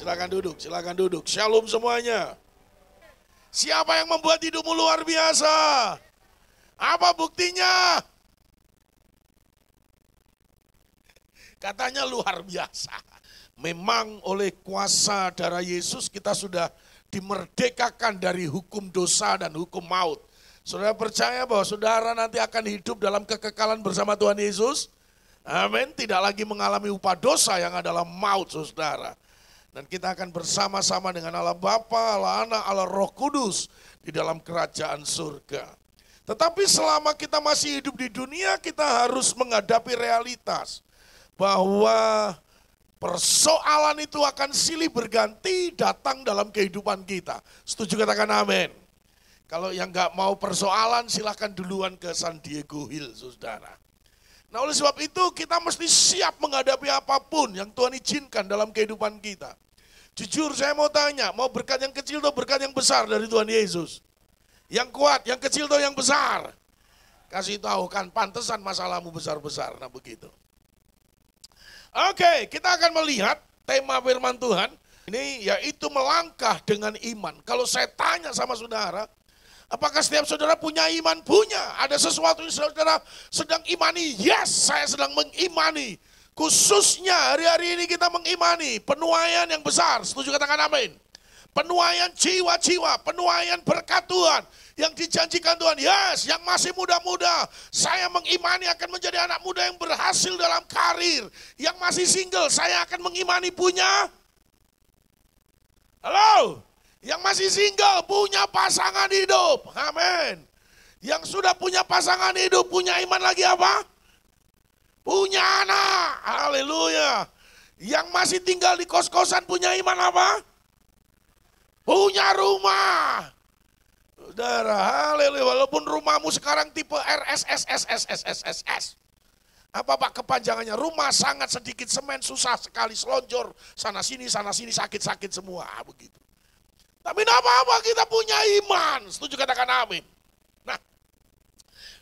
silakan duduk. Shalom semuanya. Siapa yang membuat hidupmu luar biasa? Apa buktinya? Katanya luar biasa. Memang oleh kuasa darah Yesus kita sudah dimerdekakan dari hukum dosa dan hukum maut. Saudara percaya bahwa saudara nanti akan hidup dalam kekekalan bersama Tuhan Yesus? Amin. Tidak lagi mengalami upah dosa yang adalah maut, saudara. Dan kita akan bersama-sama dengan Allah Bapa, Allah Anak, Allah Roh Kudus di dalam kerajaan surga. Tetapi selama kita masih hidup di dunia, kita harus menghadapi realitas bahwa persoalan itu akan silih berganti datang dalam kehidupan kita. Setuju, katakan amin. Kalau yang nggak mau persoalan silahkan duluan ke San Diego Hill, saudara. Nah oleh sebab itu kita mesti siap menghadapi apapun yang Tuhan izinkan dalam kehidupan kita. Jujur saya mau tanya, mau berkat yang kecil atau berkat yang besar dari Tuhan Yesus? Yang kuat, yang kecil atau yang besar? Kasih tahu kan, pantesan masalahmu besar-besar, nah begitu. Oke, kita akan melihat tema firman Tuhan ini yaitu melangkah dengan iman. Kalau saya tanya sama saudara, apakah setiap saudara punya iman? Punya. Ada sesuatu yang saudara sedang imani? Yes, saya sedang mengimani. Khususnya hari-hari ini kita mengimani penuaian yang besar. Setuju, katakan amin. Penuaian jiwa-jiwa, penuaian berkat Tuhan yang dijanjikan Tuhan. Yes, yang masih muda-muda, saya mengimani akan menjadi anak muda yang berhasil dalam karir. Yang masih single, saya akan mengimani punya. Halo, yang masih single punya pasangan hidup. Amin. Yang sudah punya pasangan hidup, punya iman lagi apa? Punya anak. Haleluya. Yang masih tinggal di kos-kosan punya iman apa? Punya rumah. Saudara, haleluya. Walaupun rumahmu sekarang tipe RSSSSSSSS. Apa Pak kepanjangannya? Rumah sangat sedikit semen, susah sekali selonjor. Sana sini, sakit-sakit semua. Begitu. Tapi tidak apa-apa, kita punya iman. Setuju, katakan amin. Nah,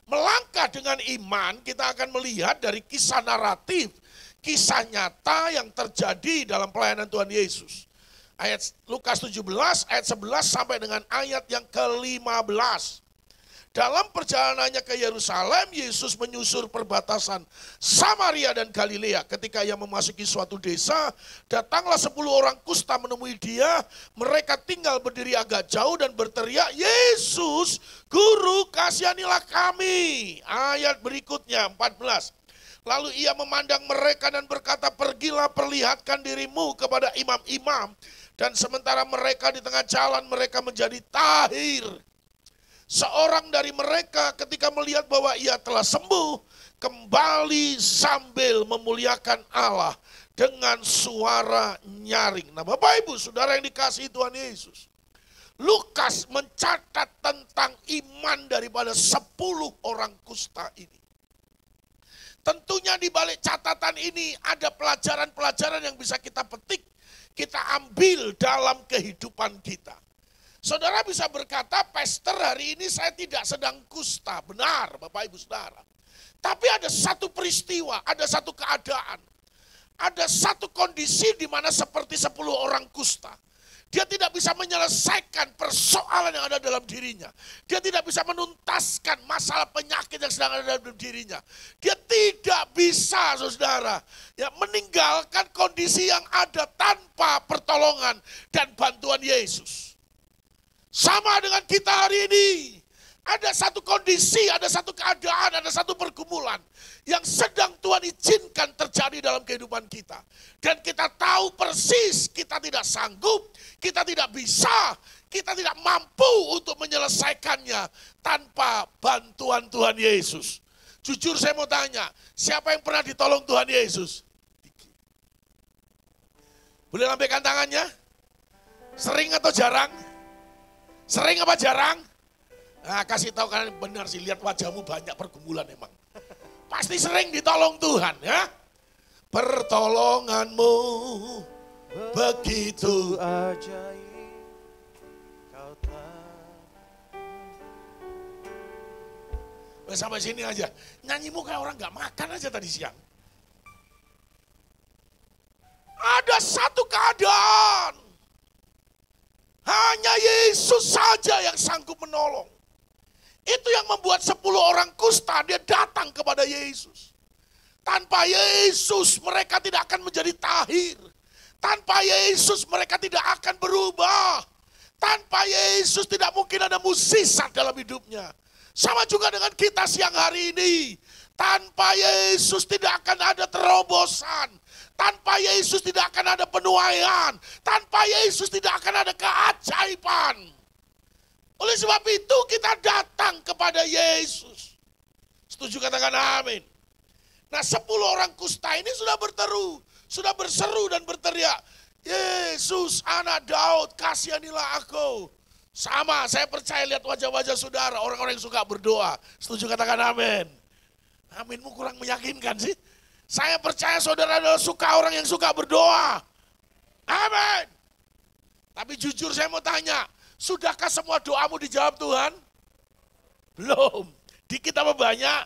melangkah dengan iman kita akan melihat dari kisah naratif, kisah nyata yang terjadi dalam pelayanan Tuhan Yesus. Ayat Lukas 17 ayat 11 sampai dengan ayat yang ke-15. Dalam perjalanannya ke Yerusalem, Yesus menyusur perbatasan Samaria dan Galilea. Ketika ia memasuki suatu desa, datanglah 10 orang kusta menemui dia. Mereka tinggal berdiri agak jauh dan berteriak, "Yesus, Guru, kasihanilah kami." Ayat berikutnya 14. Lalu ia memandang mereka dan berkata, "Pergilah, perlihatkan dirimu kepada imam-imam." Dan sementara mereka di tengah jalan, mereka menjadi tahir. Seorang dari mereka ketika melihat bahwa ia telah sembuh, kembali sambil memuliakan Allah dengan suara nyaring. Nah Bapak Ibu, saudara yang dikasihi Tuhan Yesus, Lukas mencatat tentang iman daripada 10 orang kusta ini. Tentunya di balik catatan ini ada pelajaran-pelajaran yang bisa kita petik, kita ambil dalam kehidupan kita. Saudara bisa berkata, "Pastor, hari ini saya tidak sedang kusta." Benar, Bapak Ibu Saudara. Tapi ada satu peristiwa, ada satu keadaan, ada satu kondisi di mana seperti 10 orang kusta. Dia tidak bisa menyelesaikan persoalan yang ada dalam dirinya. Dia tidak bisa menuntaskan masalah penyakit yang sedang ada dalam dirinya. Dia tidak bisa, saudara, meninggalkan kondisi yang ada tanpa pertolongan dan bantuan Yesus. Sama dengan kita hari ini. Ada satu kondisi, ada satu keadaan, ada satu pergumulan yang sedang Tuhan izinkan terjadi dalam kehidupan kita. Dan kita tahu persis kita tidak sanggup, kita tidak bisa, kita tidak mampu untuk menyelesaikannya tanpa bantuan Tuhan Yesus. Jujur saya mau tanya, siapa yang pernah ditolong Tuhan Yesus? Boleh lambaikan tangannya? Sering atau jarang? Sering apa jarang? Nah, kasih tahu kalian benar sih, lihat wajahmu banyak pergumulan emang. Pasti sering ditolong Tuhan ya. Pertolonganmu begitu ajaib. Kau sampai sini aja. Nyanyimu kayak orang gak makan aja tadi siang. ada satu keadaan. Hanya Yesus saja yang sanggup menolong. Itu yang membuat 10 orang kusta dia datang kepada Yesus. Tanpa Yesus mereka tidak akan menjadi tahir. Tanpa Yesus mereka tidak akan berubah. Tanpa Yesus tidak mungkin ada mukjizat dalam hidupnya. Sama juga dengan kita siang hari ini. Tanpa Yesus tidak akan ada terobosan. Tanpa Yesus tidak akan ada penuaian. Tanpa Yesus tidak akan ada keajaiban. Oleh sebab itu kita datang kepada Yesus. Setuju, katakan amin. Nah 10 orang kusta ini sudah berteru, sudah berseru dan berteriak, Yesus anak Daud kasihanilah aku. Sama, saya percaya lihat wajah-wajah saudara, orang-orang yang suka berdoa. Setuju, katakan amin. Aminmu kurang meyakinkan sih. Saya percaya saudara adalah orang yang suka berdoa. Amin. Tapi jujur saya mau tanya, sudahkah semua doamu dijawab Tuhan? Belum. Dikit apa banyak?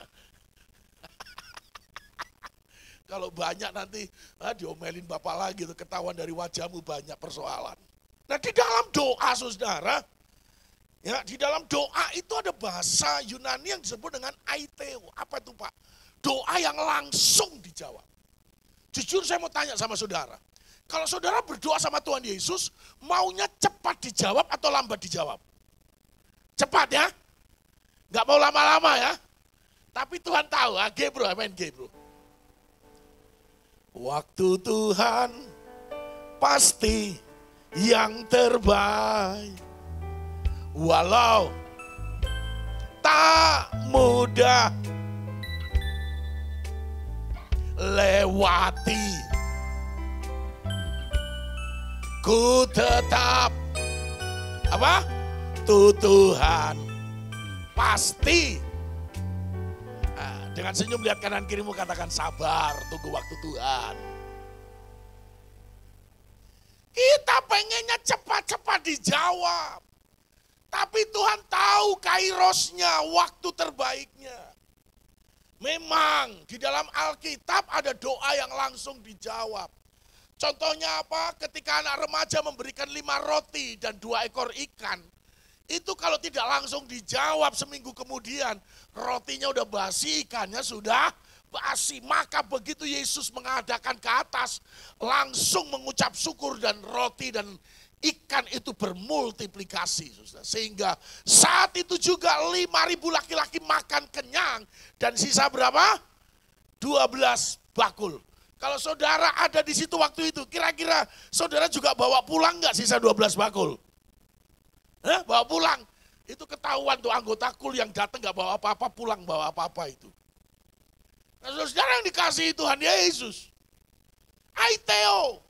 Kalau banyak nanti diomelin Bapak lagi, tuh ketahuan dari wajahmu banyak persoalan. Nah di dalam doa saudara, ya di dalam doa itu ada bahasa Yunani yang disebut dengan aiteo. Apa itu Pak? Doa yang langsung dijawab. Jujur saya mau tanya sama saudara, kalau saudara berdoa sama Tuhan Yesus, maunya cepat dijawab atau lambat dijawab? Cepat ya, nggak mau lama-lama ya. Tapi Tuhan tahu, bro, amen bro. Waktu Tuhan pasti yang terbaik. Walau tak mudah lewati, ku tetap apa? Tuhan pasti. Dengan senyum lihat kanan kirimu, katakan sabar, tunggu waktu Tuhan. Kita pengennya cepat-cepat dijawab. Tapi Tuhan tahu kairosnya, waktu terbaiknya. Memang di dalam Alkitab ada doa yang langsung dijawab. Contohnya apa? Ketika anak remaja memberikan 5 roti dan 2 ekor ikan. Itu kalau tidak langsung dijawab seminggu kemudian, rotinya udah basi, ikannya sudah basi. Maka begitu Yesus mengadakan ke atas, langsung mengucap syukur dan roti dan ikan itu bermultiplikasi. Sehingga saat itu juga 5.000 laki-laki makan kenyang dan sisa berapa? 12 bakul. Kalau saudara ada di situ waktu itu, kira-kira saudara juga bawa pulang nggak sisa 12 bakul? Bawa pulang. Itu ketahuan tuh anggota kul yang datang nggak bawa apa-apa, pulang bawa apa-apa itu. Nah saudara yang dikasihi Tuhan Yesus, aiteo,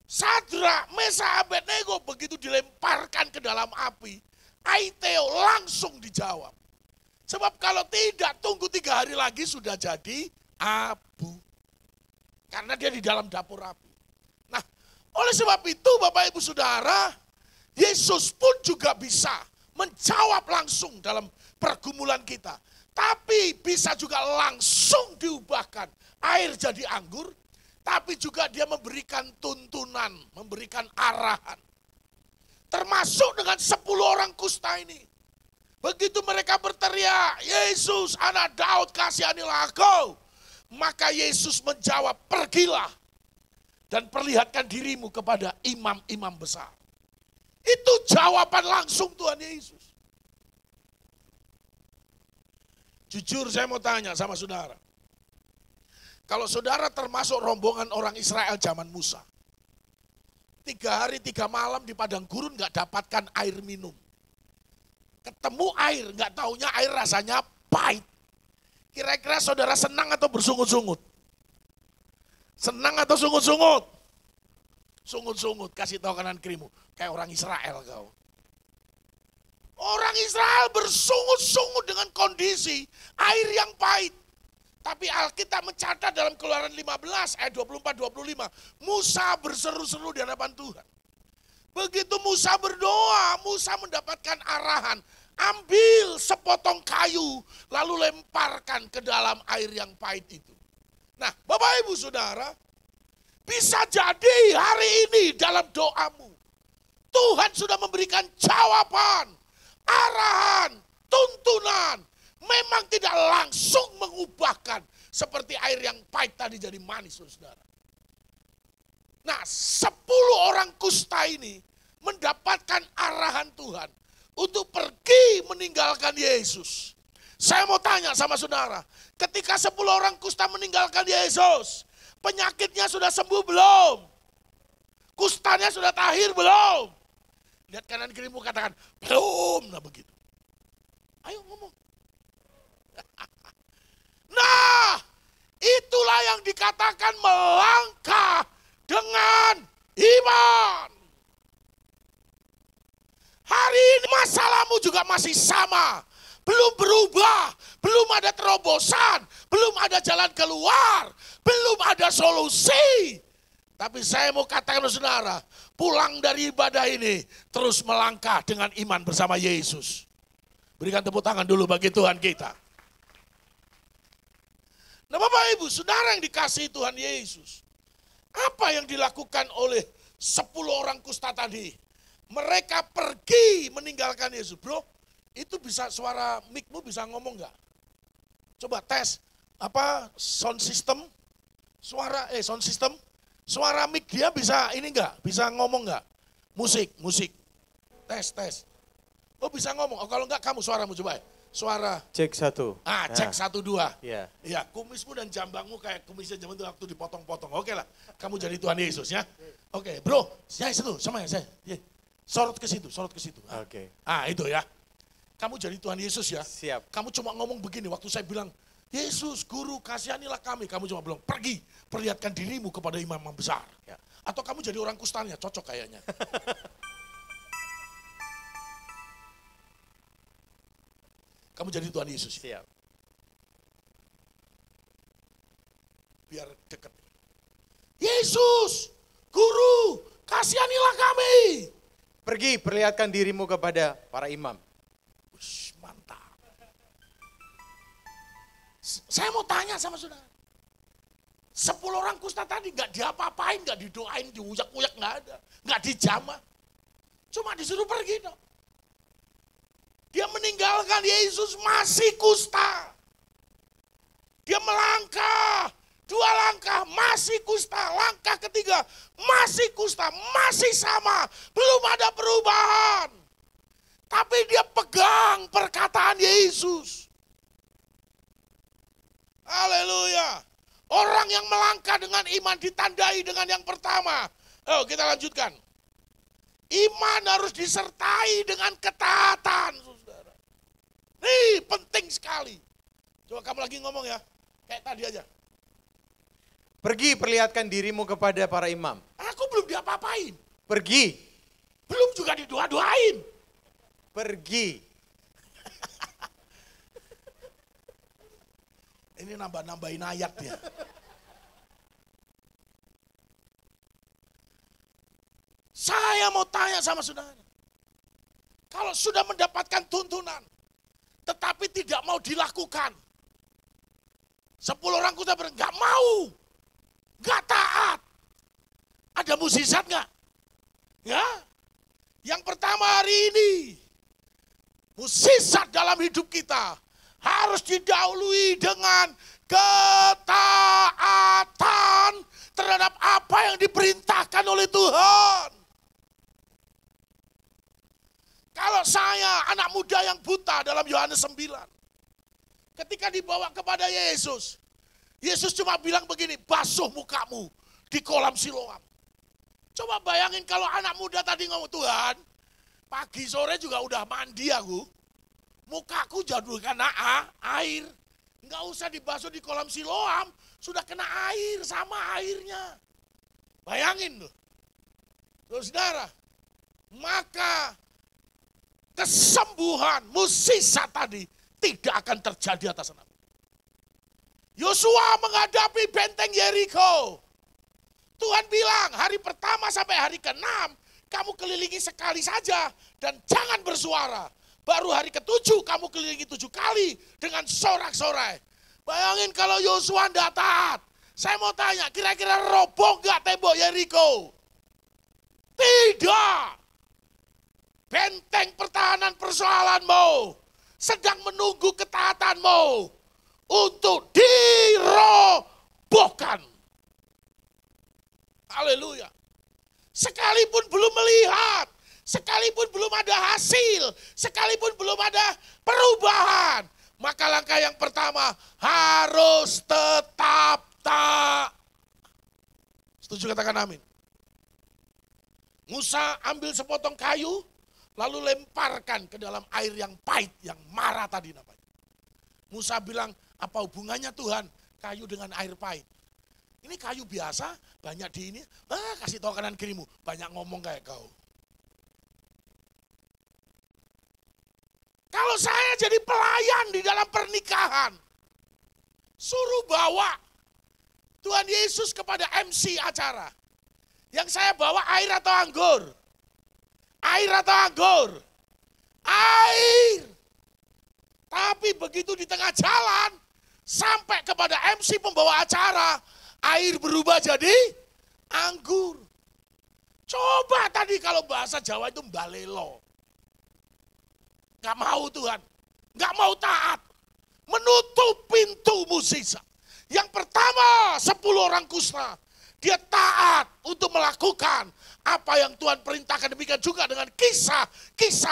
Sadrak, Mesa, Abednego begitu dilemparkan ke dalam api, aiteo langsung dijawab. Sebab kalau tidak tunggu 3 hari lagi sudah jadi abu. Karena dia di dalam dapur api. Nah oleh sebab itu Bapak Ibu Saudara, Yesus pun juga bisa menjawab langsung dalam pergumulan kita. Tapi bisa juga langsung diubahkan air jadi anggur. Tapi juga dia memberikan tuntunan, memberikan arahan. Termasuk dengan 10 orang kusta ini. Begitu mereka berteriak, Yesus anak Daud kasihanilah aku. Maka Yesus menjawab, pergilah dan perlihatkan dirimu kepada imam-imam besar. Itu jawaban langsung Tuhan Yesus. Jujur saya mau tanya sama saudara. Kalau saudara termasuk rombongan orang Israel zaman Musa. 3 hari 3 malam di padang gurun gak dapatkan air minum. Ketemu air, gak taunya air rasanya pahit. Kira-kira saudara senang atau bersungut-sungut? Senang atau sungut-sungut? Sungut-sungut, kasih tahu kanan kirimu. Kayak orang Israel kau. Orang Israel bersungut-sungut dengan kondisi air yang pahit. Tapi Alkitab mencatat dalam Keluaran 15 ayat 24-25. Musa berseru-seru di hadapan Tuhan. Begitu Musa berdoa, Musa mendapatkan arahan. Ambil sepotong kayu, lalu lemparkan ke dalam air yang pahit itu. Nah Bapak Ibu Saudara, Bisa jadi hari ini dalam doamu, Tuhan sudah memberikan jawaban, arahan, tuntunan. Memang tidak langsung mengubahkan seperti air yang pahit tadi jadi manis, saudara. Nah, 10 orang kusta ini mendapatkan arahan Tuhan untuk pergi meninggalkan Yesus. Saya mau tanya sama saudara, ketika 10 orang kusta meninggalkan Yesus, penyakitnya sudah sembuh belum? Kustanya sudah tahir belum? Lihat kanan kirimu, katakan, belum. Nah begitu. Ayo ngomong. Nah, itulah yang dikatakan melangkah dengan iman. Hari ini masalahmu juga masih sama. Belum berubah, belum ada terobosan, belum ada jalan keluar, belum ada solusi. Tapi saya mau katakan saudara, pulang dari ibadah ini terus melangkah dengan iman bersama Yesus. Berikan tepuk tangan dulu bagi Tuhan kita. Nah Bapak Ibu, saudara yang dikasihi Tuhan Yesus, apa yang dilakukan oleh 10 orang kusta tadi? Mereka pergi meninggalkan Yesus. Bro, itu bisa suara mic-mu bisa ngomong nggak? Coba tes, sound system, sound system, suara mic dia bisa ini nggak? Bisa ngomong nggak? Musik, tes. Oh bisa ngomong, kalau nggak kamu suaramu coba ya. Suara. Cek 1. Cek 1, 2. Iya. Ya, kumismu dan jambangmu kayak kumisnya zaman itu waktu dipotong-potong. Oke lah, kamu jadi Tuhan Yesus ya. Oke, bro, saya situ, sama ya saya. Sorot ke situ. Oke. Itu ya. Kamu jadi Tuhan Yesus ya. Siap. Kamu cuma ngomong begini, waktu saya bilang, Yesus, Guru, kasihanilah kami. Kamu cuma bilang, pergi, perlihatkan dirimu kepada imam yang besar. Ya. Atau kamu jadi orang kustanya, cocok kayaknya. Kamu jadi Tuhan Yesus. Siap. Biar dekat. Yesus, Guru, kasihanilah kami. Pergi, perlihatkan dirimu kepada para imam. Ush, mantap. Saya mau tanya sama saudara. 10 orang kusta tadi gak diapa-apain, gak didoain, diuyak-uyak, gak ada. Gak dijamah. Cuma disuruh pergi dong. Dia meninggalkan Yesus masih kusta. Dia melangkah, 2 langkah masih kusta, langkah ketiga masih kusta, masih sama, belum ada perubahan. Tapi dia pegang perkataan Yesus. Haleluya. Orang yang melangkah dengan iman ditandai dengan yang pertama. Oh, kita lanjutkan. Iman harus disertai dengan ketaatan, saudara. Nih, penting sekali. Coba kamu lagi ngomong ya, kayak tadi aja. Pergi, perlihatkan dirimu kepada para imam. Aku belum diapa-apain. Pergi. Belum juga didoa-doain. Pergi. Ini nambah-nambahin ayat ya. Saya mau tanya sama saudara. Kalau sudah mendapatkan tuntunan, tetapi tidak mau dilakukan. 10 orang kuda nggak mau, nggak taat. Ada mukjizat nggak? Ya, yang pertama hari ini, mukjizat dalam hidup kita harus didahului dengan ketaatan terhadap apa yang diperintahkan oleh Tuhan. Kalau saya anak muda yang buta dalam Yohanes 9, ketika dibawa kepada Yesus, Yesus cuma bilang begini, basuh mukamu di kolam Siloam. Coba bayangin kalau anak muda tadi ngomong, Tuhan, pagi sore juga udah mandi aku, mukaku jadul kena air, nggak usah dibasuh di kolam Siloam, sudah kena air sama airnya. Bayangin loh, saudara, maka kesembuhan, mukjizat tadi tidak akan terjadi atas anakmu. Yosua menghadapi benteng Yeriko. Tuhan bilang hari pertama sampai hari ke-6 kamu kelilingi sekali saja dan jangan bersuara. Baru hari ke-7 kamu kelilingi 7 kali dengan sorak-sorai. Bayangin kalau Yosua tidak taat, Saya mau tanya, kira-kira roboh nggak tembok Yeriko? Tidak. Benteng pertahanan persoalanmu sedang menunggu ketaatanmu untuk dirobohkan. Haleluya. Sekalipun belum melihat, sekalipun belum ada hasil, sekalipun belum ada perubahan, maka langkah yang pertama harus tetap tak. Setuju, katakan amin. Musa ambil sepotong kayu, lalu lemparkan ke dalam air yang pahit, yang marah tadi namanya. Musa bilang, apa hubungannya Tuhan kayu dengan air pahit? Ini kayu biasa, banyak di ini, kasih tahu kanan kirimu, banyak ngomong kayak kau. Kalau saya jadi pelayan di dalam pernikahan, suruh bawa Tuhan Yesus kepada MC acara. Yang saya bawa air atau anggur? Air atau anggur? Air. Tapi begitu di tengah jalan, sampai kepada MC pembawa acara, air berubah jadi anggur. Coba tadi kalau bahasa Jawa itu mbalelo. Gak mau Tuhan, gak mau taat. Menutup pintu mukjizat. Yang pertama, 10 orang kusta. Dia taat untuk melakukan apa yang Tuhan perintahkan. Demikian juga dengan kisah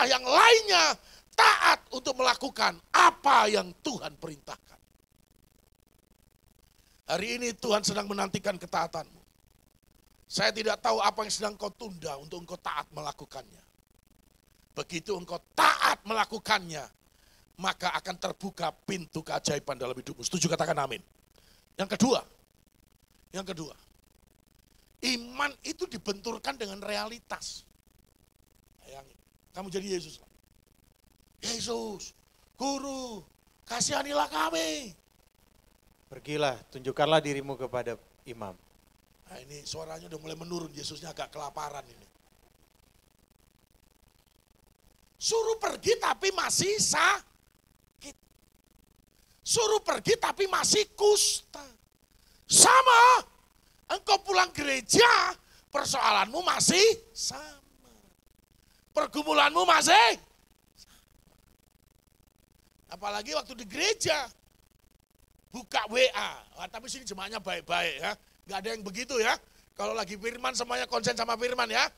yang lainnya. Taat untuk melakukan apa yang Tuhan perintahkan. Hari ini Tuhan sedang menantikan ketaatanmu. Saya tidak tahu apa yang sedang kau tunda untuk engkau taat melakukannya. Begitu engkau taat melakukannya, maka akan terbuka pintu keajaiban dalam hidupmu. Setuju, katakan amin. Yang kedua, iman itu dibenturkan dengan realitas. Bayangin, kamu jadi Yesus. Yesus, Guru, kasihanilah kami. Pergilah, tunjukkanlah dirimu kepada imam. Nah ini suaranya udah mulai menurun, Yesusnya agak kelaparan ini. Suruh pergi tapi masih sakit. Suruh pergi tapi masih kusta. Sama, engkau pulang gereja, persoalanmu masih sama. Pergumulanmu masih sama. Apalagi waktu di gereja, buka WA. Tapi sini jemaahnya baik-baik ya. Gak ada yang begitu ya. Kalau lagi firman semuanya konsen sama firman ya.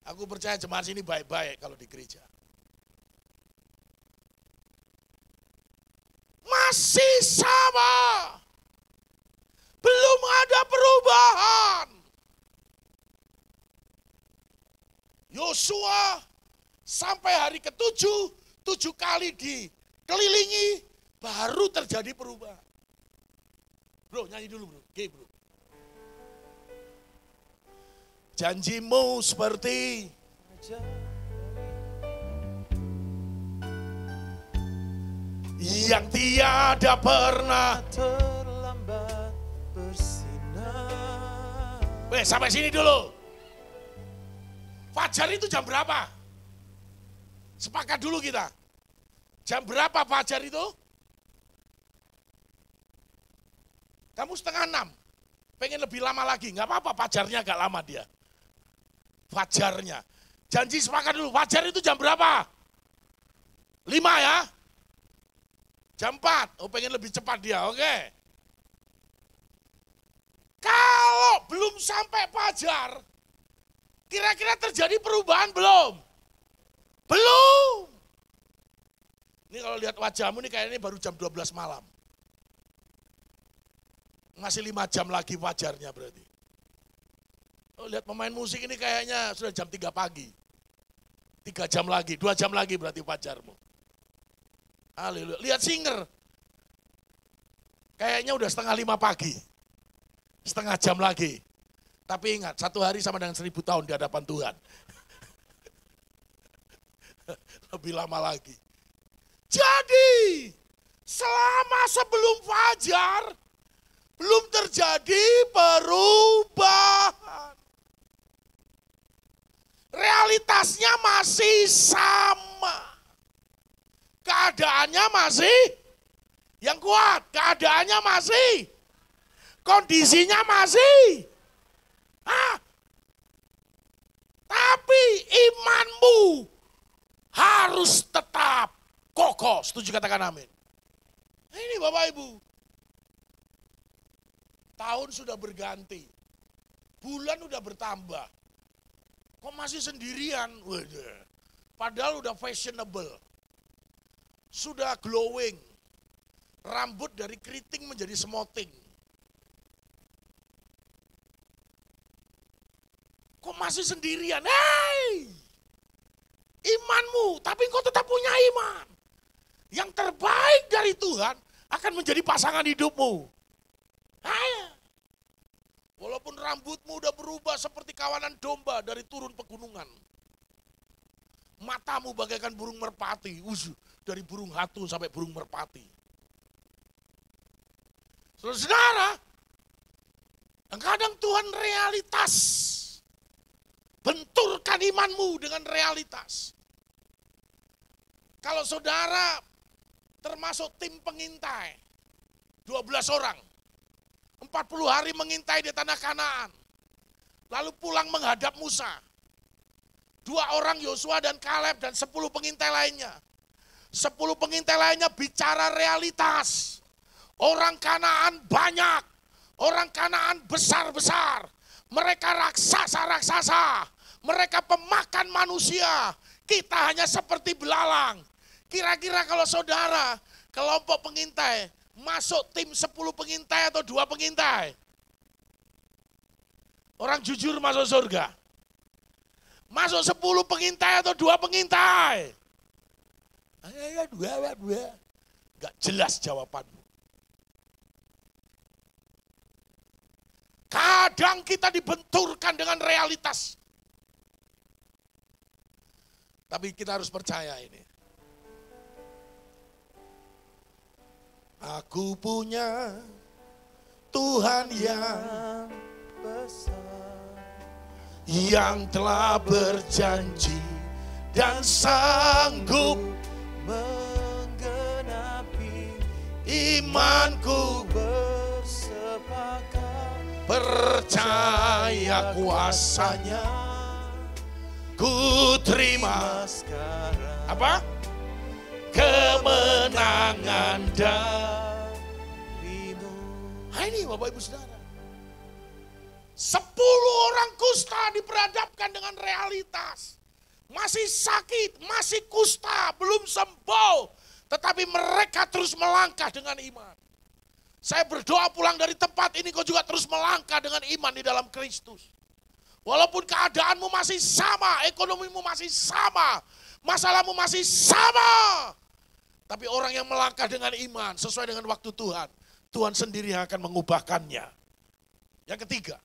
Aku percaya jemaah sini baik-baik kalau di gereja. Masih sama. Belum ada perubahan. Yosua sampai hari ke-7, 7 kali dikelilingi, baru terjadi perubahan. Bro, nyanyi dulu bro. Oke bro. Janjimu seperti yang tiada pernah terlambat bersinar. Sampai sini dulu. Fajar itu jam berapa? Sepakat dulu kita. Jam berapa fajar itu? Kamu 5:30. Pengen lebih lama lagi, nggak apa-apa, fajarnya agak lama dia. Fajarnya. Janji sepakat dulu, fajar itu jam berapa? 5 ya? Jam 4, pengen lebih cepat dia, oke. Kalau belum sampai fajar, kira-kira terjadi perubahan belum? Belum. Ini kalau lihat wajahmu nih kayaknya baru jam 12 malam. Masih 5 jam lagi fajarnya berarti. Oh, lihat pemain musik ini kayaknya sudah jam 3 pagi. 3 jam lagi, 2 jam lagi berarti fajarmu. Haleluya. Lihat singer. Kayaknya udah 4:30 pagi. Setengah jam lagi. Tapi ingat, 1 hari sama dengan 1000 tahun di hadapan Tuhan. Lebih lama lagi. Jadi, selama sebelum fajar, belum terjadi perubahan. Realitasnya masih sama. Keadaannya masih yang kuat. Keadaannya masih. kondisinya masih. Tapi imanmu harus tetap kokoh. Setuju, katakan amin. Ini Bapak Ibu. Tahun sudah berganti. Bulan udah bertambah. Kok masih sendirian? Waduh. Padahal udah fashionable. Sudah glowing. Rambut dari keriting menjadi semoting. Kok masih sendirian? Hei! Imanmu, tapi engkau tetap punya iman. Yang terbaik dari Tuhan akan menjadi pasangan hidupmu. Ayo. Walaupun rambutmu udah berubah seperti kawanan domba dari turun pegunungan. Matamu bagaikan burung merpati. Dari burung hatu sampai burung merpati. Saudara, kadang Tuhan realitas. Benturkan imanmu dengan realitas. Kalau saudara termasuk tim pengintai, 12 orang, 40 hari mengintai di tanah Kanaan, lalu pulang menghadap Musa. 2 orang Yosua dan Kaleb dan 10 pengintai lainnya. 10 pengintai lainnya bicara realitas. Orang Kanaan banyak, orang Kanaan besar-besar, mereka raksasa-raksasa, mereka pemakan manusia, kita hanya seperti belalang. Kira-kira kalau saudara, kelompok pengintai, masuk tim 10 pengintai atau 2 pengintai? Orang jujur masuk surga. Masuk 10 pengintai atau 2 pengintai? Ya, 2. Gak jelas jawabanmu. Kadang kita dibenturkan dengan realitas. Tapi kita harus percaya ini. Aku punya Tuhan yang besar, yang telah berjanji dan sanggup menggenapi imanku. Bersepakat percaya kuasanya, ku terima sekarang. Apa? Kemenangan darimu. Ini Bapak Ibu Saudara. 10 orang kusta diperhadapkan dengan realitas. Masih sakit, masih kusta, belum sembuh. Tetapi mereka terus melangkah dengan iman. Saya berdoa pulang dari tempat ini kau juga terus melangkah dengan iman di dalam Kristus. Walaupun keadaanmu masih sama, ekonomimu masih sama, masalahmu masih sama. Tapi orang yang melangkah dengan iman sesuai dengan waktu Tuhan, Tuhan sendiri yang akan mengubahkannya. Yang ketiga,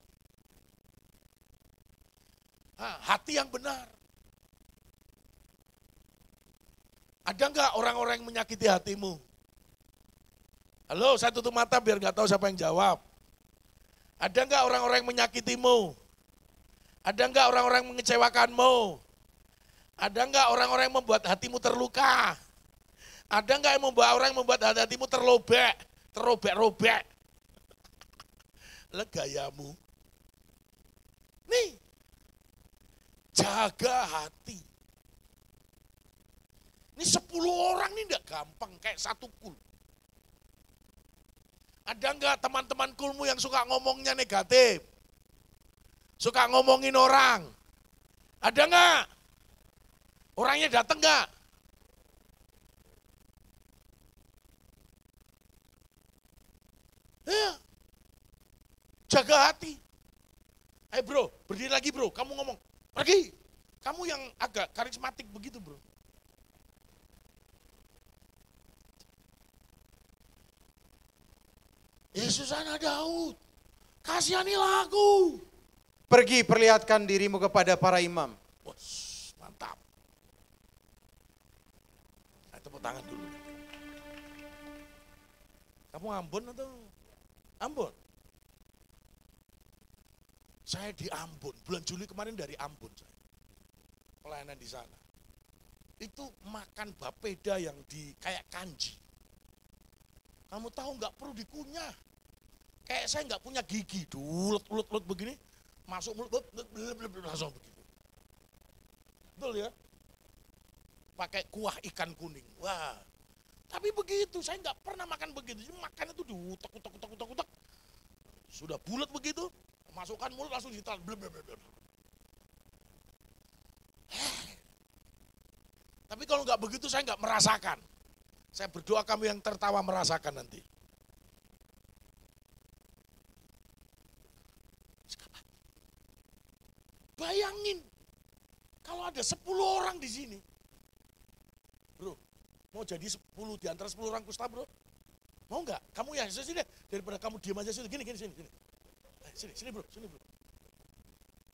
hati yang benar. Ada enggak orang-orang yang menyakiti hatimu? Halo, saya tutup mata biar enggak tahu siapa yang jawab. Ada enggak orang-orang yang menyakitimu? Ada enggak orang-orang yang mengecewakanmu? Ada enggak orang-orang yang membuat hatimu terluka? Ada enggak yang membuat hatimu terobek-robek? Gayamu. Nih, jaga hati. Ini 10 orang ini enggak gampang, kayak satu kul. Ada enggak teman-teman kulmu yang suka ngomongnya negatif? Suka ngomongin orang? Ada enggak? Orangnya datang enggak? Ya. Jaga hati. Ayo bro, berdiri lagi bro, kamu ngomong. Pergi. Kamu yang agak karismatik begitu bro. Yesus anak Daud, kasihanilah aku. Pergi perlihatkan dirimu kepada para imam. Bos, mantap. Ayo tepuk tangan dulu. Kamu Ambon atau? Ambon? Saya di Ambon, bulan Juli kemarin dari Ambon saya. Pelayanan di sana. Itu makan bapeda yang di kayak kanji. Kamu tahu nggak perlu dikunyah. Kayak saya nggak punya gigi, ulet begini, masuk mulut, langsung begitu. Betul ya? Pakai kuah ikan kuning, wah. Tapi begitu, saya nggak pernah makan begitu. Makan itu diutak. Sudah bulat begitu, masukkan mulut langsung ditelan. Tapi kalau nggak begitu saya nggak merasakan. Saya berdoa kamu yang tertawa merasakan nanti. Bayangin, kalau ada 10 orang di sini. Bro, mau jadi 10 di antara 10 orang kusta bro? Mau nggak? Kamu ya sini deh, daripada kamu diam aja sini. Gini, sini. Sini bro. Sini bro.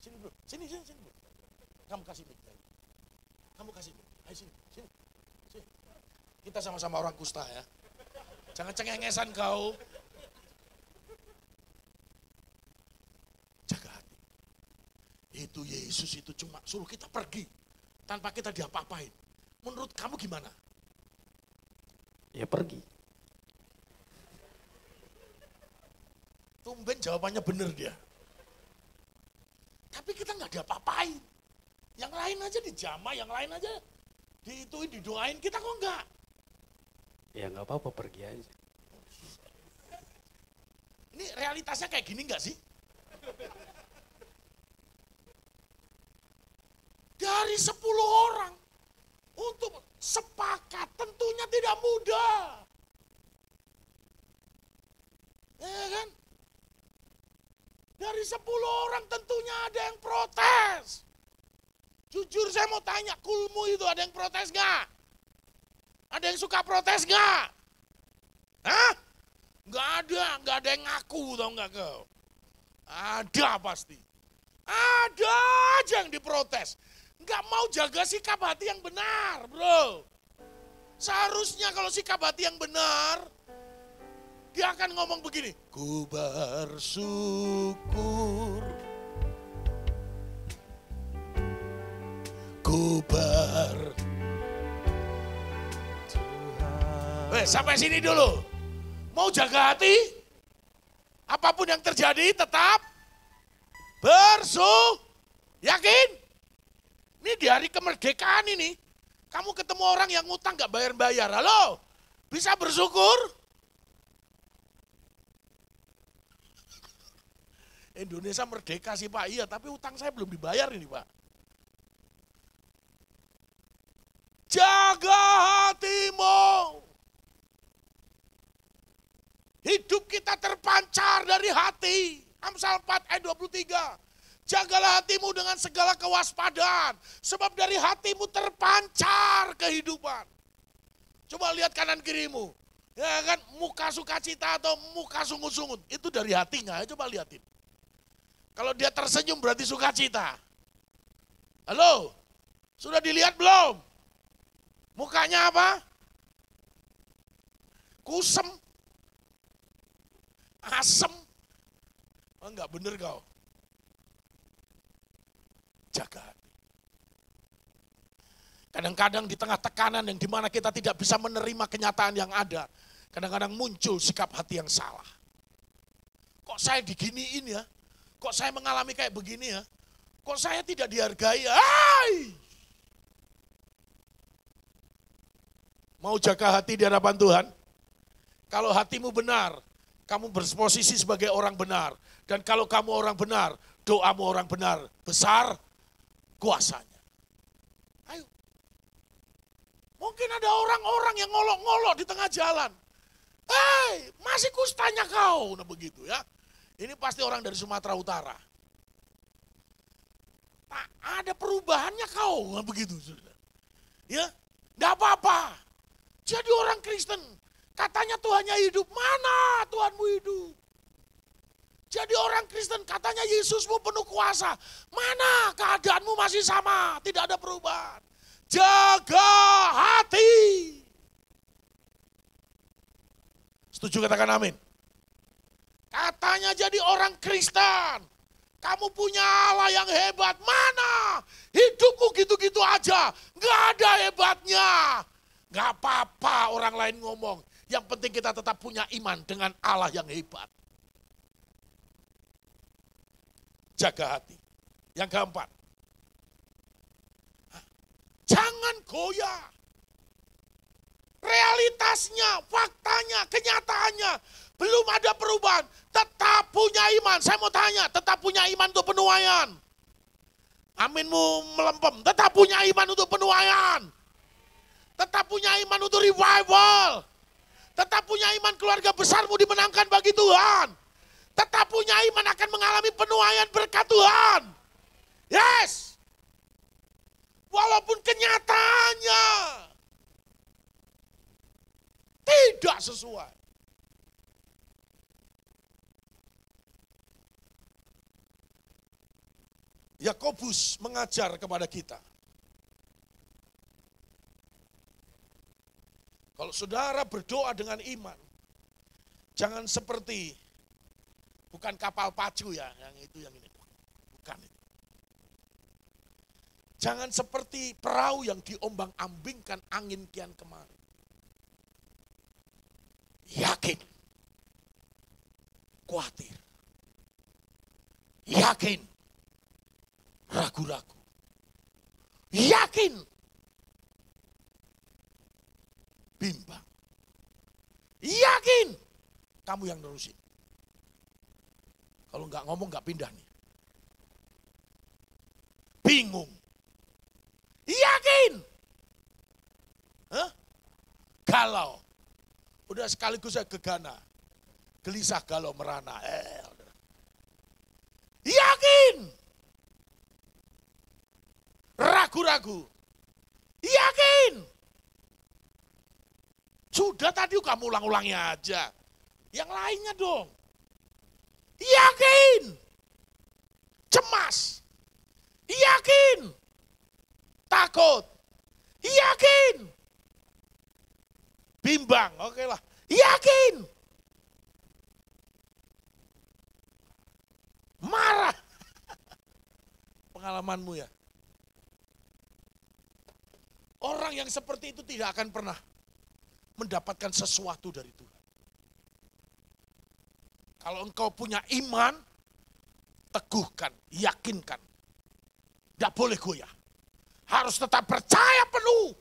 Sini bro. Kamu kasih mic. Ayo sini. Kita sama-sama orang kusta ya. Jangan cengengesan kau. Jaga hati. Itu Yesus itu cuma suruh kita pergi tanpa kita diapa-apain. Menurut kamu gimana? Ya pergi. Tumben jawabannya benar dia. Tapi kita nggak diapa-apain. Yang lain aja dijamah, yang lain aja didoain, kita kok enggak. Ya nggak apa-apa, pergi aja. Ini realitasnya kayak gini nggak sih? Dari 10 orang untuk sepakat tentunya tidak mudah. Ya kan? Dari 10 orang tentunya ada yang protes. Jujur saya mau tanya, kulmu itu ada yang protes gak? Ada yang suka protes gak? Hah? Gak ada yang ngaku tau gak kau? Ada pasti. Ada aja yang diprotes. Gak mau jaga sikap hati yang benar bro. Seharusnya kalau sikap hati yang benar, dia akan ngomong begini. Ku bersyukur. Sampai sini dulu. Mau jaga hati? Apapun yang terjadi tetap yakin? Ini di hari kemerdekaan ini, kamu ketemu orang yang ngutang gak bayar-bayar. Halo? Bisa bersyukur? Indonesia merdeka sih Pak, iya, tapi utang saya belum dibayar ini Pak. Jaga hatimu. Hidup kita terpancar dari hati. Amsal 4 ayat 23. Jagalah hatimu dengan segala kewaspadaan. Sebab dari hatimu terpancar kehidupan. Coba lihat kanan kirimu. Ya kan, muka sukacita atau muka sungut-sungut. Itu dari hati nggak? Coba lihatin. Kalau dia tersenyum berarti sukacita. Halo? Sudah dilihat belum? Mukanya apa? Kusem. Asem. Oh, enggak bener kau. Jaga hati. Kadang-kadang di tengah tekanan yang dimana kita tidak bisa menerima kenyataan yang ada. Kadang-kadang muncul sikap hati yang salah. Kok saya diginiin ya? Kok saya mengalami kayak begini ya? Kok saya tidak dihargai? Hai! Mau jaga hati di hadapan Tuhan? Kalau hatimu benar, kamu berposisi sebagai orang benar. Dan kalau kamu orang benar, doamu orang benar. Besar kuasanya. Ayo. Mungkin ada orang-orang yang ngolok-ngolok di tengah jalan. Hei, masih kustanya kau. Nah begitu ya. Ini pasti orang dari Sumatera Utara. Nah, ada perubahannya kau. Nah begitu. Ya, enggak apa-apa. Jadi orang Kristen, katanya Tuhannya hidup, mana Tuhanmu hidup? Jadi orang Kristen katanya Yesusmu penuh kuasa, mana keadaanmu masih sama, tidak ada perubahan. Jaga hati. Setuju katakan amin. Katanya jadi orang Kristen, kamu punya Allah yang hebat, mana? Hidupmu gitu-gitu aja, gak ada hebatnya. Gak apa-apa orang lain ngomong. Yang penting kita tetap punya iman dengan Allah yang hebat. jaga hati. Yang keempat, jangan goyah. Realitasnya, faktanya, kenyataannya, belum ada perubahan. Tetap punya iman. Saya mau tanya, tetap punya iman untuk penuaian. Aminmu melempem, tetap punya iman untuk penuaian. Tetap punya iman untuk revival. Tetap punya iman keluarga besarmu dimenangkan bagi Tuhan. Tetap punya iman akan mengalami penuaian berkat Tuhan. Yes. Walaupun kenyataannya tidak sesuai. Yakobus mengajar kepada kita. Kalau saudara berdoa dengan iman, jangan seperti, bukan kapal pacu ya, yang ini. Bukan itu. Jangan seperti perahu yang diombang-ambingkan angin kian kemari. Yakin. Khawatir. Yakin. Ragu-ragu. Yakin. Bimbang. Yakin. Kamu yang nerusin. Kalau nggak ngomong nggak pindah nih. Bingung. Yakin. Hah? Galau. Udah sekaligus saya gegana. Gelisah, galau, merana. Yakin. Ragu-ragu. Yakin. Sudah tadi kamu ulang-ulangi aja. Yang lainnya dong. Yakin. Cemas. Yakin. Takut. Yakin. Bimbang. Oke lah. Yakin. Marah. Pengalamanmu ya. Orang yang seperti itu tidak akan pernah mendapatkan sesuatu dari Tuhan. Kalau engkau punya iman, teguhkan, yakinkan. Tidak boleh goyah. Harus tetap percaya penuh.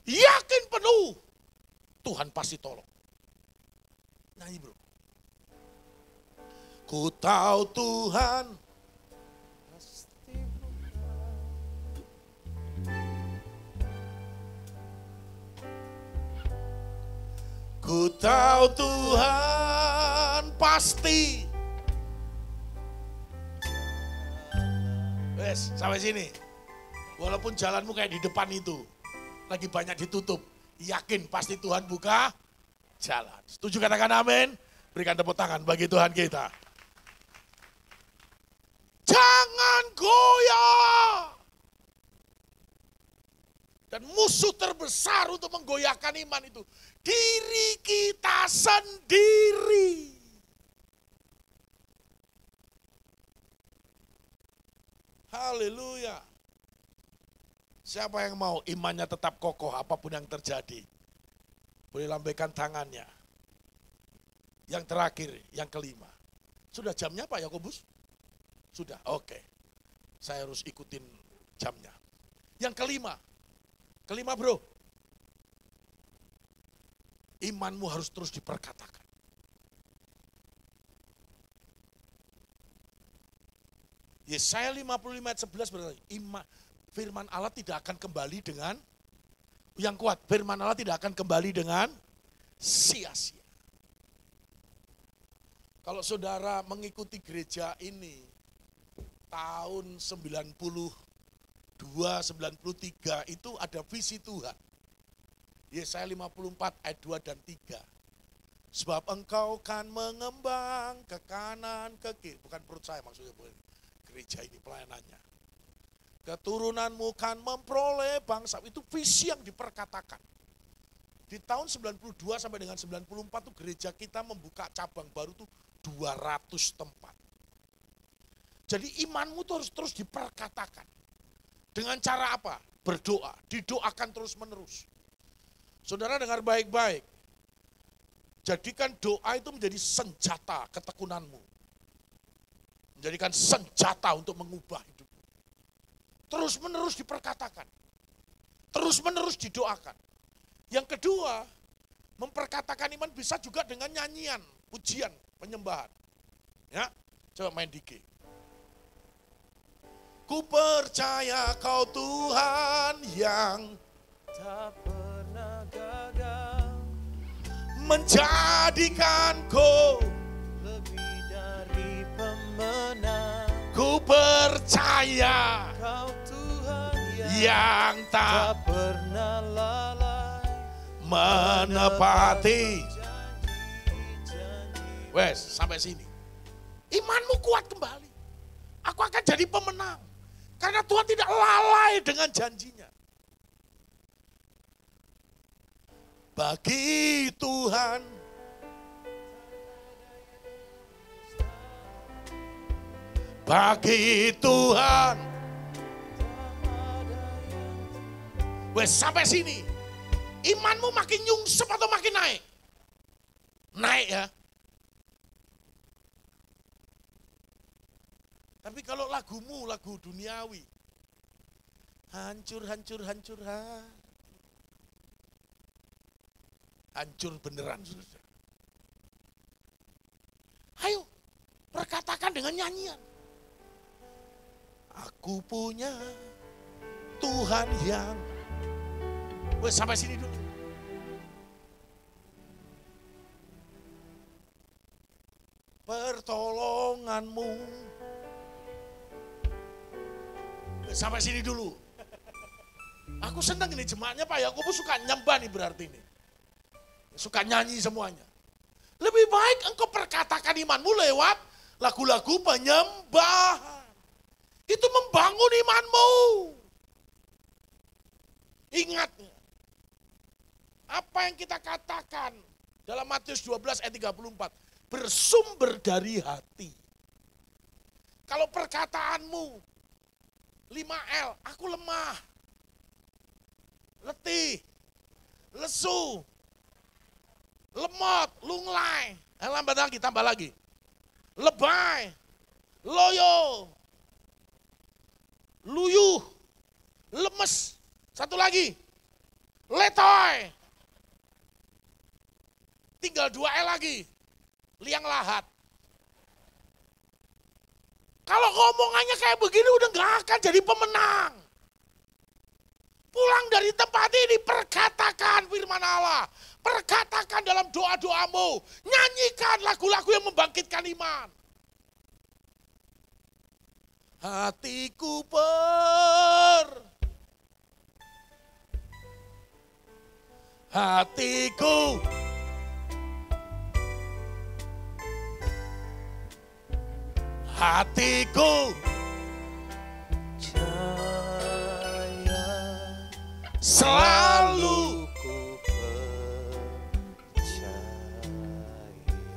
Yakin penuh. Tuhan pasti tolong. Nyanyi bro. Ku tahu Tuhan pasti ku tahu Tuhan pasti. Wes, sampai sini. Walaupun jalanmu kayak di depan itu, lagi banyak ditutup, yakin pasti Tuhan buka jalan. Setuju katakan amin? Berikan tepuk tangan bagi Tuhan kita. Jangan goyah. Dan musuh terbesar untuk menggoyahkan iman itu diri kita sendiri. Haleluya. Siapa yang mau imannya tetap kokoh apapun yang terjadi? Boleh lambaikan tangannya. Yang terakhir, yang kelima. Sudah jamnya Pak Yakobus? Sudah, oke. Saya harus ikutin jamnya. Yang kelima. Kelima bro. Imanmu harus terus diperkatakan. Yesaya 55 ayat 11 berkata, firman Allah tidak akan kembali dengan, yang kuat, firman Allah tidak akan kembali dengan sia-sia. Kalau saudara mengikuti gereja ini, tahun 92, 93 itu ada visi Tuhan. Yesaya 54 ayat 2 dan 3. Sebab engkau kan mengembang ke kanan, ke kiri. Bukan perut saya maksudnya, bukan gereja ini pelayanannya. Keturunanmu kan memperoleh bangsa. Itu visi yang diperkatakan. Di tahun 92 sampai dengan 94 itu gereja kita membuka cabang baru tuh 200 tempat. Jadi imanmu tuh harus terus diperkatakan. Dengan cara apa? Berdoa. Didoakan terus menerus. Saudara dengar baik-baik. Jadikan doa itu menjadi senjata ketekunanmu. Menjadikan senjata untuk mengubah hidup. Terus menerus diperkatakan. Terus menerus didoakan. Yang kedua, memperkatakan iman bisa juga dengan nyanyian, pujian, penyembahan. Ya, coba main di G. Ku percaya kau Tuhan yang tak pernah gagal, menjadikanku lebih dari pemenang. ku percaya Kau Tuhan yang tak tak pernah lalai, menepati. janji-janji. Wes, sampai sini. Imanmu kuat kembali. Aku akan jadi pemenang. Karena Tuhan tidak lalai dengan janjinya. Bagi Tuhan bagi Tuhan. Wes, sampai sini. Imanmu makin nyungsep atau makin naik? Naik ya. Tapi kalau lagumu, lagu duniawi. Hancur, hancur, hancur, hancur beneran. Ayo, perkatakan dengan nyanyian. Aku punya Tuhan yang... Wes, sampai sini dulu. Pertolonganmu. Sampai sini dulu. Aku senang ini jemaatnya Pak Yakobus suka nyembah nih berarti ini. Suka nyanyi semuanya. Lebih baik engkau perkatakan imanmu lewat lagu-lagu penyembahan. Itu membangun imanmu. Ingat, apa yang kita katakan dalam Matius 12 ayat 34. Bersumber dari hati. Kalau perkataanmu 5L, aku lemah, letih, lesu, lemot, lunglai. Lambat lagi, tambah lagi. Lebay, loyo, luyuh, lemes. Satu lagi, letoy. Tinggal 2L lagi, liang lahat. Kalau ngomongannya kayak begini udah gak akan jadi pemenang. Pulang dari tempat ini, perkatakan firman Allah. Perkatakan dalam doa-doamu. Nyanyikan lagu-lagu yang membangkitkan iman. Hatiku hatiku selalu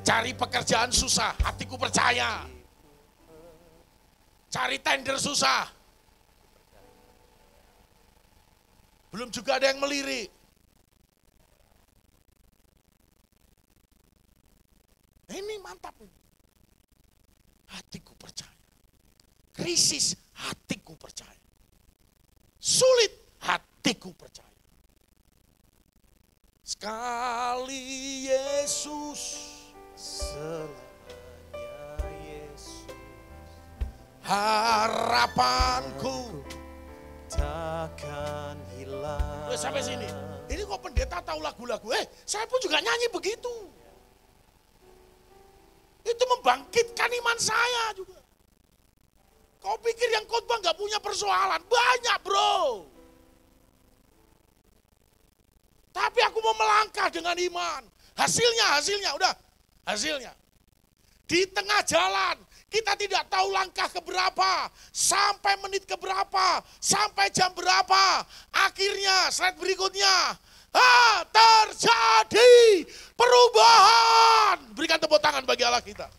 cari pekerjaan susah, hatiku percaya. Cari tender susah. Belum juga ada yang melirik. Ini mantap. Hatiku percaya. Krisis, hatiku percaya. Sulit, hatiku percaya. Sekali Yesus, Selamanya Yesus, harapanku takkan hilang. sampai sini. Ini kok pendeta tahu lagu-lagu? Saya pun juga nyanyi begitu. Itu membangkitkan iman saya juga. Kau pikir yang khotbah nggak punya persoalan? Banyak bro. Tapi aku mau melangkah dengan iman. Hasilnya, udah. Hasilnya. Di tengah jalan, kita tidak tahu langkah keberapa, sampai menit keberapa, sampai jam berapa. Akhirnya, slide berikutnya, terjadi perubahan. Berikan tepuk tangan bagi Allah kita.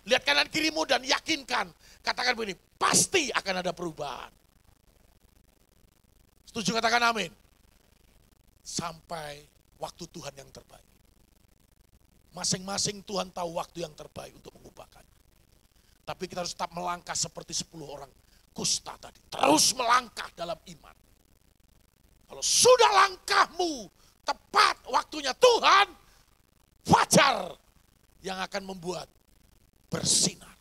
Lihat kanan kirimu dan yakinkan, katakan begini, pasti akan ada perubahan. Setuju katakan amin. Sampai waktu Tuhan yang terbaik. Masing-masing Tuhan tahu waktu yang terbaik untuk mengubahkan. Tapi kita harus tetap melangkah seperti 10 orang kusta tadi. Terus melangkah dalam iman. Kalau sudah langkahmu tepat waktunya Tuhan, fajar yang akan membuat bersinar.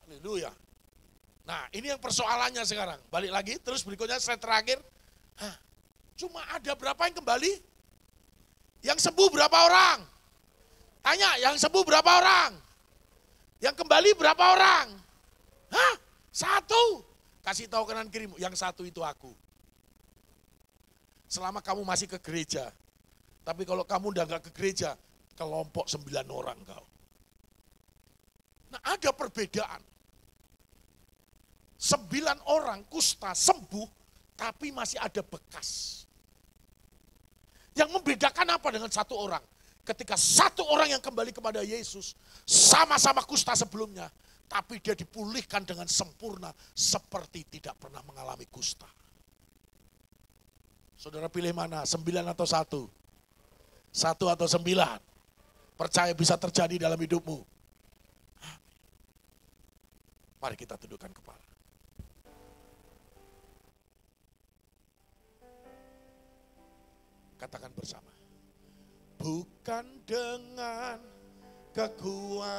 Haleluya. Nah, ini yang persoalannya sekarang. Balik lagi, terus berikutnya slide terakhir. Cuma ada berapa yang kembali? Yang sembuh berapa orang? Tanya, yang sembuh berapa orang? Yang kembali berapa orang? Hah? 1. Kasih tahu kanan kirimu, yang 1 itu aku. Selama kamu masih ke gereja. Tapi kalau kamu udah gak ke gereja, kelompok 9 orang kau. Nah, ada perbedaan. 9 orang kusta sembuh, tapi masih ada bekas. Yang membedakan apa dengan 1 orang? Ketika 1 orang yang kembali kepada Yesus, sama-sama kusta sebelumnya, tapi dia dipulihkan dengan sempurna, seperti tidak pernah mengalami kusta. Saudara pilih mana, 9 atau 1? 1 atau 9? Percaya bisa terjadi dalam hidupmu. Mari kita tundukkan kepala. Katakan bersama. Bukan dengan kekuatanku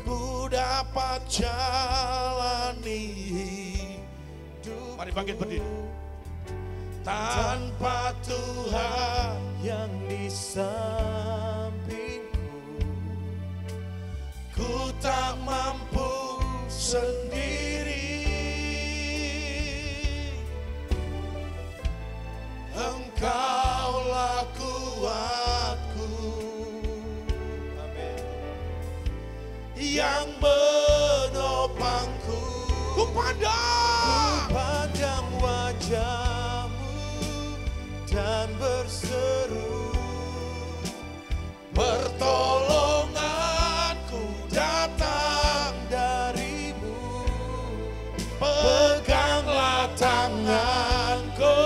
ku dapat jalani hidup. Mari bangkit berdiri. Tanpa Tuhan yang di sampingku, ku tak mampu sendiri. Engkaulah kuatku, amin, yang menopangku. Ku pandang wajahmu dan berseru, pertolonganku datang darimu. Peganglah tanganku,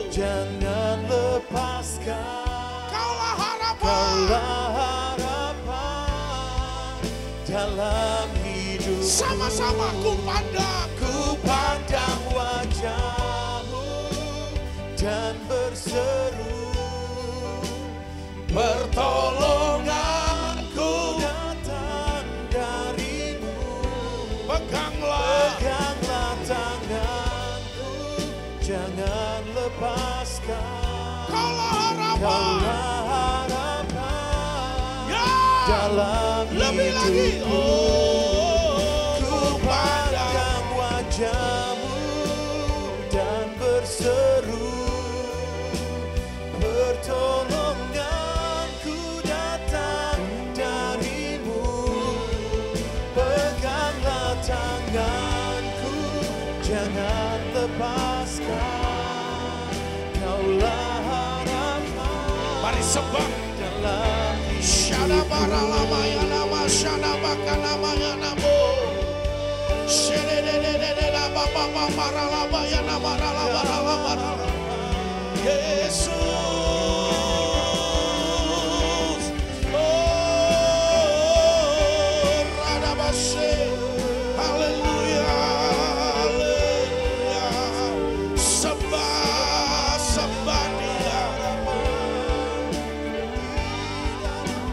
jangan lepaskan. Kaulah harapan, Kaulah harapan dalam hidup. sama-sama ku pandang wajahmu dan berseru, pertolonganku datang darimu. Peganglah tanganku, jangan lepaskan. Kaulah harapan ya, dalam lebih lagi. hidupku. Ku pandang wajahmu dan berseru, pertolonganku datang darimu. Peganglah tanganku, jangan lepaskan. Kaulah harapan. Mari sembah dalam Shana bara lama ya nama, shana baka nama ya namo. Shene de de de de la ba ba ba bara lama ya nama la la bara la bara. Yesus, oh, radabashe, haleluya, haleluya, sembah, sembah Dia.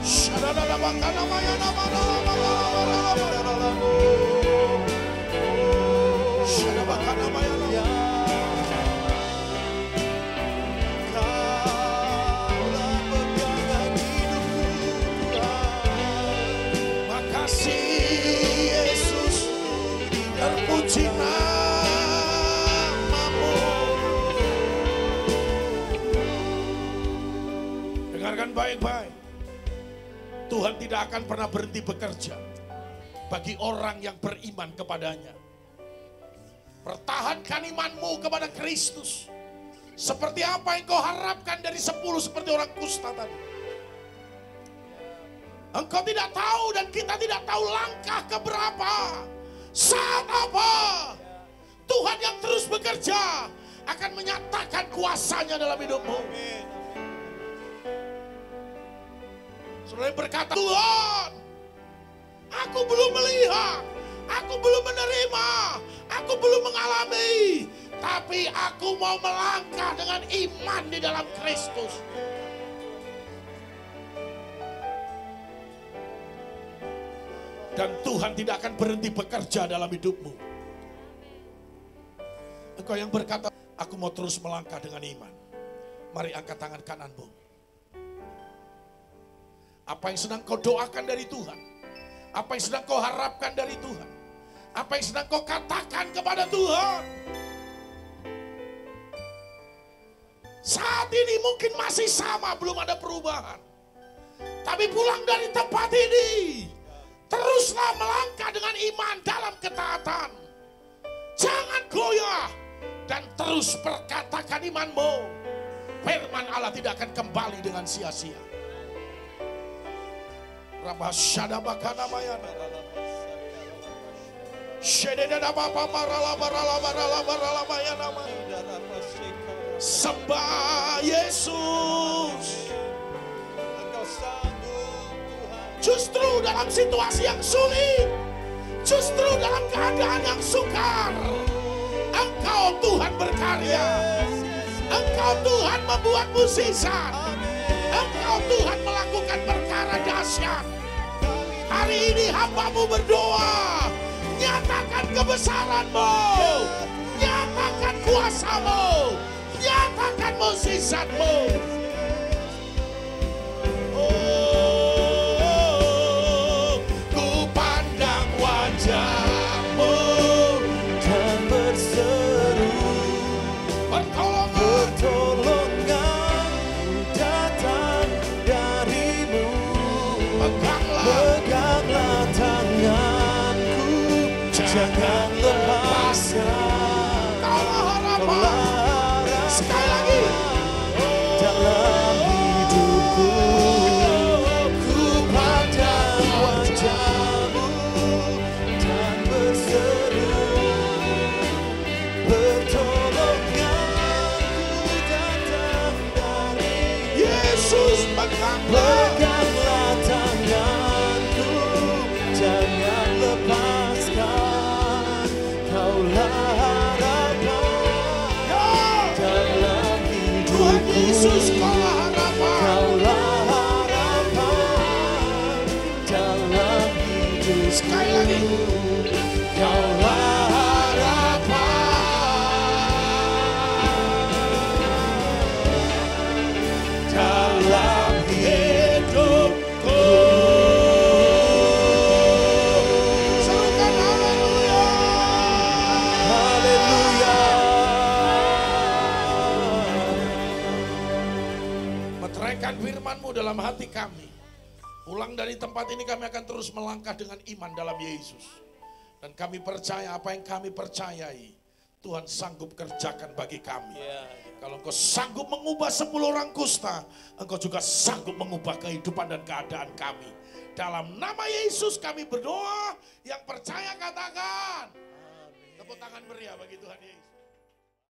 Shadada baka nama ya nama la la bara la bara la bara la. Shadada baka nama ya nama. Makasih Yesus, terpuji namamu. Dengarkan baik-baik. Tuhan tidak akan pernah berhenti bekerja bagi orang yang beriman kepadanya. Pertahankan imanmu kepada Kristus. Seperti apa yang kau harapkan dari 10 seperti orang kusta tadi. Engkau tidak tahu dan kita tidak tahu langkah keberapa, saat apa. Tuhan yang terus bekerja akan menyatakan kuasanya dalam hidupmu. Saudara yang berkata, Tuhan, aku belum melihat, aku belum menerima, aku belum mengalami, tapi aku mau melangkah dengan iman di dalam Kristus. Dan Tuhan tidak akan berhenti bekerja dalam hidupmu. Engkau yang berkata, aku mau terus melangkah dengan iman. Mari angkat tangan kananmu. Apa yang sedang kau doakan dari Tuhan? Apa yang sedang kau harapkan dari Tuhan? Apa yang sedang kau katakan kepada Tuhan? Saat ini mungkin masih sama, belum ada perubahan. Tapi pulang dari tempat ini, teruslah melangkah dengan iman dalam ketaatan. Jangan goyah dan terus perkatakan imanmu. Firman Allah tidak akan kembali dengan sia-sia. Sembah Yesus. Justru dalam situasi yang sulit, justru dalam keadaan yang sukar, Engkau Tuhan berkarya. Engkau Tuhan membuat mukjizat. Engkau Tuhan melakukan perkara dahsyat. Hari ini hamba-Mu berdoa, nyatakan kebesaran-Mu, nyatakan kuasa-Mu, nyatakan mukjizat-Mu. Wajah-Mu dan berseru, pertolongan datang dari-Mu. Peganglah tanganku, jangan lepaskan. Kaulah harapan. Sekali lagi. Dalam hidupku, ku pandang wajah-Mu dan berseru, pertolonganku datang dari Yesus, peganglah tanganku, jangan lepaskan. Kaulah harapan dalam Tuhan hidupku. Yesus, Kaulah harapan. Kaulah harapan dalam hidupku. Sekali lagi. Kaulah harapan dalam hidupku. Serukan haleluya. Haleluya. Meteraikan firman-Mu dalam hati kami. Pulang dari tempat ini kami akan terus melangkah dengan iman dalam Yesus. Dan kami percaya apa yang kami percayai, Tuhan sanggup kerjakan bagi kami. Kalau Engkau sanggup mengubah 10 orang kusta, Engkau juga sanggup mengubah kehidupan dan keadaan kami. Dalam nama Yesus kami berdoa, yang percaya katakan. Tepuk tangan meriah bagi Tuhan Yesus.